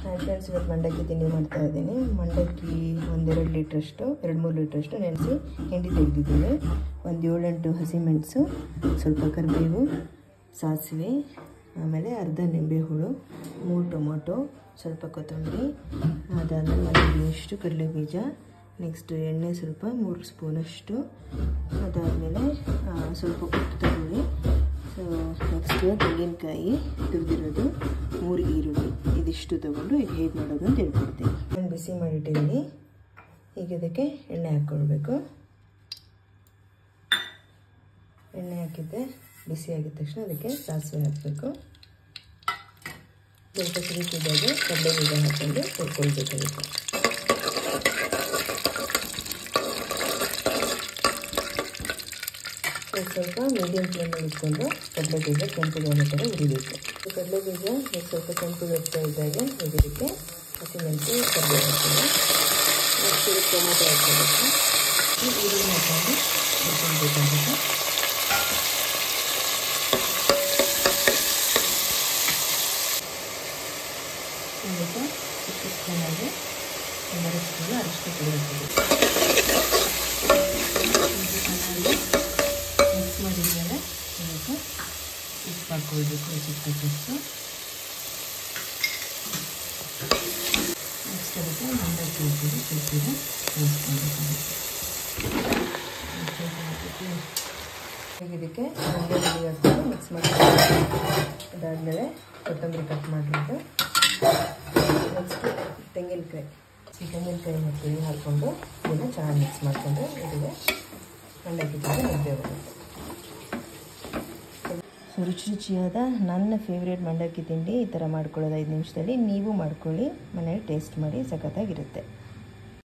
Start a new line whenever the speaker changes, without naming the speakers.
Hi friends, ಇವತ್ತು ಮಂಡಕ್ಕಿ ತಿಂಡಿ ಮಾಡ್ತಾ ಇದ್ದೀನಿ. ಮಂಡಕ್ಕಿ 1-2 ಲೀಟ್ರಷ್ಟು 2-3 ಲೀಟ್ರಷ್ಟು ನೆನೆಸಿ ಹಿಂಡಿ ತೆಗೆದಿದ್ದೀನಿ. ಒಂದು 7-8 ಹಸಿಮೆಣಸು, ಸ್ವಲ್ಪ ಕರಿಬೇವು, ಸಾಸಿವೆ, ಆಮೇಲೆ ಅರ್ಧ ನಿಂಬೆಹುಳು, 3 ಟೊಮೊಟೊ, ಸ್ವಲ್ಪ ಕೊತ್ತಂಬರಿ, ಅದಾದಮೇಲೆ 1 ಇಷ್ಟು ಕಡಲೆಬೀಜ, ನೆಕ್ಸ್ಟ್ ಎಣ್ಣೆ ಸ್ವಲ್ಪ 3 ಸ್ಪೂನಷ್ಟು, ಅದಾದಮೇಲೆ ಸ್ವಲ್ಪ ಉಪ್ಪು ತಗೊಳ್ಳಿ. ಸೊ ನೆಕ್ಸ್ಟ್ ತೆಂಗಿನಕಾಯಿ ತುರಿದಿರೋದು, 3 ಈರುಳ್ಳಿ, ಇದಿಷ್ಟು ತಗೊಂಡು ಈಗ ಹೇಗೆ ಮಾಡೋದು ಅಂತ ಹೇಳ್ಕೊಡ್ತೀನಿ. ನಾನು ಬಿಸಿ ಮಾಡಿಟ್ಟಿದ್ದೀನಿ. ಈಗ ಇದಕ್ಕೆ ಎಣ್ಣೆ ಹಾಕ್ಕೊಳ್ಬೇಕು. ಎಣ್ಣೆ ಹಾಕಿದ್ದೆ ಬಿಸಿ ಆಗಿದ ತಕ್ಷಣ ಅದಕ್ಕೆ ಸಾಸಿವೆ ಹಾಕಬೇಕು. ಸ್ವಲ್ಪ ಸಿಡಿತಿದ್ದಾಗ ಕಡಲೆಬೀಜ ಹಾಕ್ಕೊಂಡು ಹುರ್ಕೊಳ್ಬೇಕಾಗುತ್ತೆ. ಸ್ವಲ್ಪ ಮೀಡಿಯಂ ಫ್ಲೇಮಲ್ಲಿ ಇಟ್ಕೊಂಡು ಕಡಲೆಬೀಜ ಕೆಂಪುಗಾಗೋ ಥರ ಹುರಿಬೇಕು. ಕಡಲೆಬೀಜ ಸ್ವಲ್ಪ ಕೆಂಪುಗಾಗ್ತಾ ಇದ್ದಾಗ ಇದಕ್ಕೆ ಹಸಿಮೆಣಸು ಕರಿಬೇವು ಹಾಕ್ಕೊಂಡು ನೆಕ್ಸ್ಟ್ ಟೊಮೊಟೊ ಹಾಕ್ಕೋಬೇಕು. ಈರುಳ್ಳಿ ಹಾಕೊಂಡು ಹುರ್ಕೊಳ್ಬೇಕಾಗುತ್ತೆ. ಇದಕ್ಕೆ 6 ಸ್ಪೂನಾಗಿ 2 ಸ್ಪೂನ್ ಅರಿಶಿನ ಪುಡಿ ಹಾಕಬೇಕು. ಮಿಕ್ಸ್ ಮಾಡಿದ್ಮೇಲೆ ಇದಕ್ಕೆ ಉಪ್ಪು ಹಾಕ್ಕೊಳ್ಬೇಕು, ರುಚಿಗೆ ತಕ್ಕಷ್ಟು. ನೆಕ್ಸ್ಟ್ ಅದಕ್ಕೆ ಮಂಡಕ್ಕಿ ಹಾಕಿದ್ದು ಸ್ವಲ್ಪ ಬೇಯಿಸ್ಕೊಳ್ಬೇಕಾಗುತ್ತೆ. ಈಗ ಇದಕ್ಕೆ ಮಂಡಕ್ಕಿ ಹಾಕ್ಕೊಂಡು ಮಿಕ್ಸ್ ಮಾಡ್ಕೊಂಡು ಅದಾದಮೇಲೆ ಕೊತ್ತಂಬರಿ ಕಟ್ ಮಾಡಿಬಿಟ್ಟು ನೆಕ್ಸ್ಟ್ ತೆಂಗಿನಕಾಯಿ ಹಾಕ್ತೀವಿ. ಹಾಕ್ಕೊಂಡು ಇದನ್ನು ಚೆನ್ನಾಗಿ ಮಿಕ್ಸ್ ಮಾಡಿಕೊಂಡು ಇದಕ್ಕೆ ಮಂಡಕ್ಕಿ ಜೊತೆ ಮುದ್ದೆ ಬರುತ್ತೆ. ಸೊ ರುಚಿಯಾದ ನನ್ನ ಫೇವ್ರೇಟ್ ಮಂಡಕ್ಕಿ ತಿಂಡಿ ಈ ಥರ ಮಾಡ್ಕೊಳ್ಳೋದು 5 ನಿಮಿಷದಲ್ಲಿ. ನೀವು ಮಾಡ್ಕೊಳ್ಳಿ, ಮನೇಲಿ ಟೇಸ್ಟ್ ಮಾಡಿ, ಸಖತ್ತಾಗಿರುತ್ತೆ.